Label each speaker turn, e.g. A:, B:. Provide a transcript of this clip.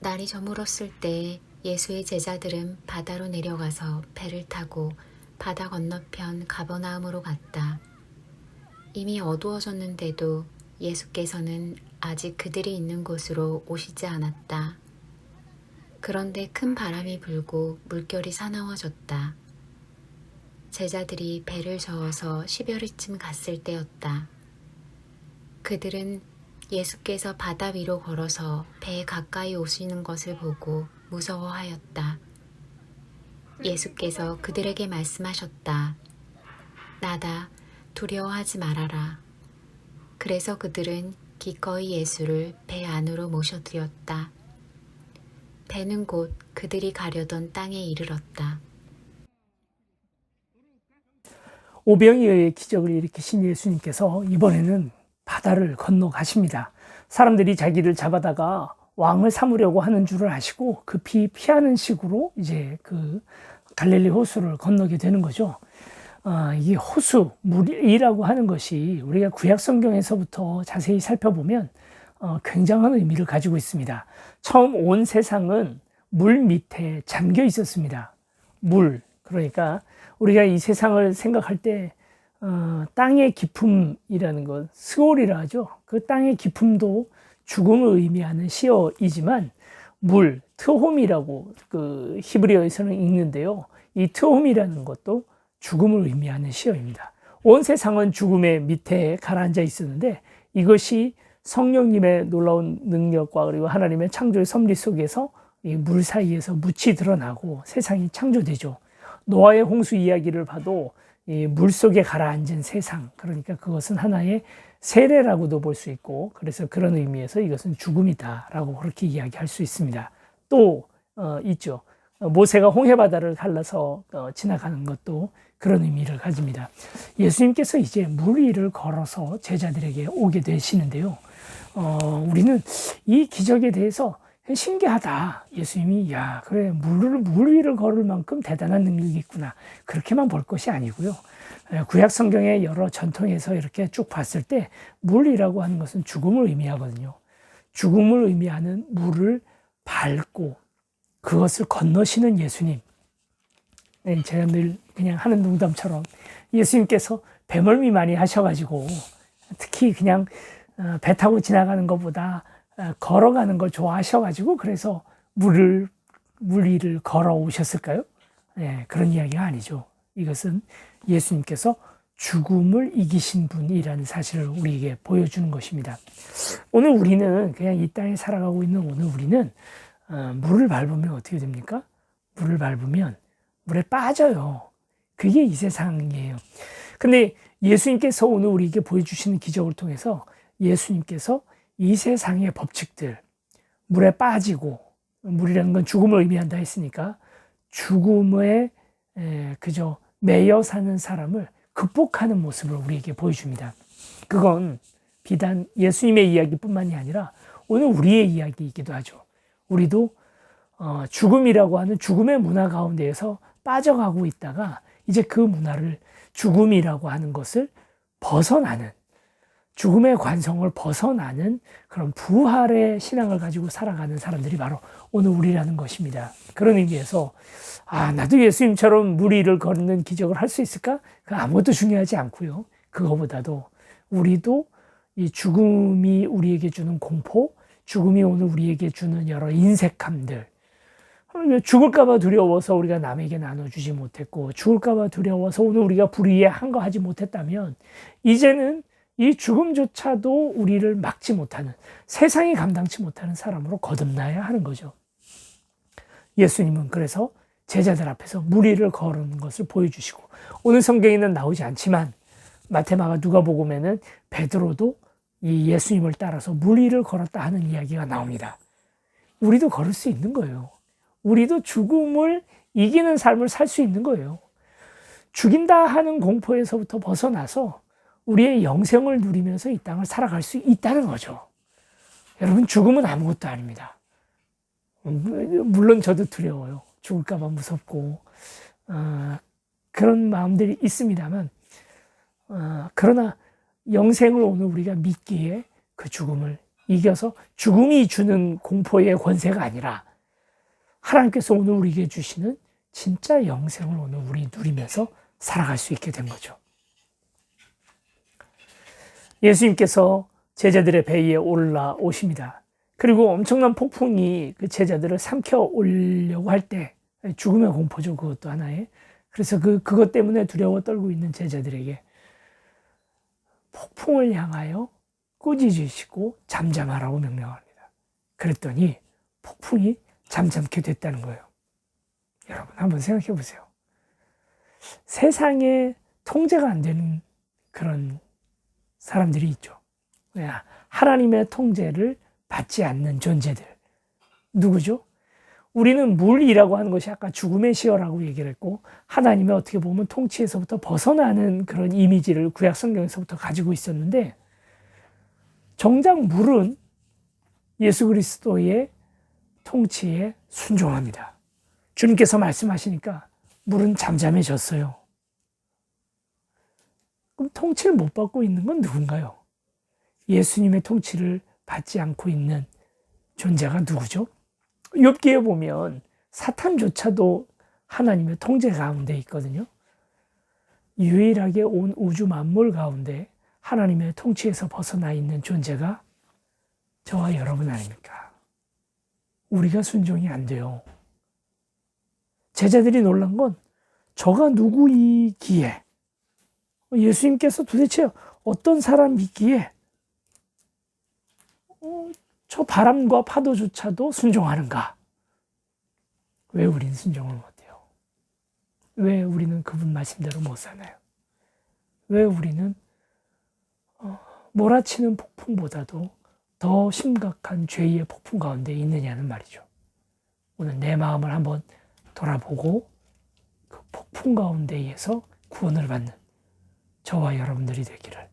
A: 날이 저물었을 때 예수의 제자들은 바다로 내려가서 배를 타고 바다 건너편 가버나움으로 갔다. 이미 어두워졌는데도 예수께서는 아직 그들이 있는 곳으로 오시지 않았다. 그런데 큰 바람이 불고 물결이 사나워졌다. 제자들이 배를 저어서 10여리쯤 갔을 때였다. 그들은 예수께서 바다 위로 걸어서 배에 가까이 오시는 것을 보고 무서워하였다. 예수께서 그들에게 말씀하셨다. 나다, 두려워하지 말아라. 그래서 그들은 기꺼이 예수를 배 안으로 모셔들였다. 배는 곧 그들이 가려던 땅에 이르렀다.
B: 오병이어의 기적을 일으키신 예수님께서 이번에는 바다를 건너가십니다. 사람들이 자기를 잡아다가 왕을 삼으려고 하는 줄을 아시고 급히 피하는 식으로 이제 그 갈릴리 호수를 건너게 되는 거죠. 이 호수, 물이라고 하는 것이 우리가 구약 성경에서부터 자세히 살펴보면 굉장한 의미를 가지고 있습니다. 처음 온 세상은 물 밑에 잠겨 있었습니다. 물, 그러니까 우리가 이 세상을 생각할 때 땅의 깊음이라는 것, 스올이라 하죠. 그 땅의 깊음도 죽음을 의미하는 시어이지만 물, 트홈이라고 그 히브리어에서는 읽는데요. 이 트홈이라는 것도 죽음을 의미하는 시어입니다. 온 세상은 죽음의 밑에 가라앉아 있었는데 이것이 성령님의 놀라운 능력과 그리고 하나님의 창조의 섭리 속에서 이 물 사이에서 묻이 드러나고 세상이 창조되죠. 노아의 홍수 이야기를 봐도 이 물 속에 가라앉은 세상, 그러니까 그것은 하나의 세례라고도 볼 수 있고, 그래서 그런 의미에서 이것은 죽음이다라고 그렇게 이야기할 수 있습니다. 또 있죠. 모세가 홍해바다를 갈라서 지나가는 것도 그런 의미를 가집니다. 예수님께서 이제 물 위를 걸어서 제자들에게 오게 되시는데요. 우리는 이 기적에 대해서 신기하다. 예수님이 야 그래 물 위를 걸을 만큼 대단한 능력이 있구나. 그렇게만 볼 것이 아니고요. 구약 성경의 여러 전통에서 이렇게 쭉 봤을 때 물이라고 하는 것은 죽음을 의미하거든요. 죽음을 의미하는 물을 밟고 그것을 건너시는 예수님. 제가 늘 그냥 하는 농담처럼 예수님께서 배멀미 많이 하셔가지고 특히 그냥 배 타고 지나가는 것보다 걸어가는 걸 좋아하셔가지고 그래서 물 위를 걸어오셨을까요? 네, 그런 이야기가 아니죠. 이것은 예수님께서 죽음을 이기신 분이라는 사실을 우리에게 보여주는 것입니다. 오늘 우리는 그냥 이 땅에 살아가고 있는 오늘 우리는 물을 밟으면 어떻게 됩니까? 물을 밟으면 물에 빠져요. 그게 이 세상이에요. 근데 예수님께서 오늘 우리에게 보여주시는 기적을 통해서 예수님께서 이 세상의 법칙들, 물에 빠지고, 물이라는 건 죽음을 의미한다 했으니까 죽음에 그저 매여 사는 사람을 극복하는 모습을 우리에게 보여줍니다. 그건 비단 예수님의 이야기뿐만이 아니라 오늘 우리의 이야기이기도 하죠. 우리도 죽음이라고 하는 죽음의 문화 가운데에서 빠져가고 있다가 이제 그 문화를 죽음이라고 하는 것을 벗어나는 죽음의 관성을 벗어나는 그런 부활의 신앙을 가지고 살아가는 사람들이 바로 오늘 우리라는 것입니다. 그런 의미에서 나도 예수님처럼 물 위를 걷는 기적을 할 수 있을까? 아무것도 중요하지 않고요. 그거보다도 우리도 이 죽음이 우리에게 주는 공포, 죽음이 오늘 우리에게 주는 여러 인색함들, 죽을까 봐 두려워서 우리가 남에게 나눠주지 못했고 죽을까 봐 두려워서 오늘 우리가 불의에 한거하지 못했다면 이제는 이 죽음조차도 우리를 막지 못하는, 세상이 감당치 못하는 사람으로 거듭나야 하는 거죠. 예수님은 그래서 제자들 앞에서 물 위를 걸은 것을 보여주시고 오늘 성경에는 나오지 않지만 마태, 마가, 누가복음에는 베드로도 이 예수님을 따라서 물 위를 걸었다 하는 이야기가 나옵니다. 우리도 걸을 수 있는 거예요. 우리도 죽음을 이기는 삶을 살 수 있는 거예요. 죽인다 하는 공포에서부터 벗어나서 우리의 영생을 누리면서 이 땅을 살아갈 수 있다는 거죠. 여러분, 죽음은 아무것도 아닙니다. 물론 저도 두려워요. 죽을까 봐 무섭고 그런 마음들이 있습니다만 그러나 영생을 오늘 우리가 믿기에 그 죽음을 이겨서 죽음이 주는 공포의 권세가 아니라 하나님께서 오늘 우리에게 주시는 진짜 영생을 오늘 우리 누리면서 살아갈 수 있게 된 거죠. 예수님께서 제자들의 배 위에 올라오십니다. 그리고 엄청난 폭풍이 그 제자들을 삼켜 오려고 할 때, 죽음의 공포죠, 그것도 하나의. 그래서 그것 때문에 두려워 떨고 있는 제자들에게 폭풍을 향하여 꾸짖으시고 잠잠하라고 명령합니다. 그랬더니 폭풍이 잠잠게 됐다는 거예요. 여러분 한번 생각해 보세요. 세상에 통제가 안 되는 그런 사람들이 있죠. 하나님의 통제를 받지 않는 존재들. 누구죠? 우리는 물이라고 하는 것이 아까 죽음의 시어라고 얘기를 했고, 하나님의 어떻게 보면 통치에서부터 벗어나는 그런 이미지를 구약 성경에서부터 가지고 있었는데, 정작 물은 예수 그리스도의 통치에 순종합니다. 주님께서 말씀하시니까 물은 잠잠해졌어요. 그럼 통치를 못 받고 있는 건 누군가요? 예수님의 통치를 받지 않고 있는 존재가 누구죠? 욥기에 보면 사탄조차도 하나님의 통제 가운데 있거든요. 유일하게 온 우주 만물 가운데 하나님의 통치에서 벗어나 있는 존재가 저와 여러분 아닙니까? 우리가 순종이 안 돼요. 제자들이 놀란 건 저가 누구이기에, 예수님께서 도대체 어떤 사람이기에 저 바람과 파도조차도 순종하는가? 왜 우리는 순종을 못해요? 왜 우리는 그분 말씀대로 못 사나요? 왜 우리는 몰아치는 폭풍보다도 더 심각한 죄의 폭풍 가운데 있느냐는 말이죠. 오늘 내 마음을 한번 돌아보고 그 폭풍 가운데에서 구원을 받는 저와 여러분들이 되기를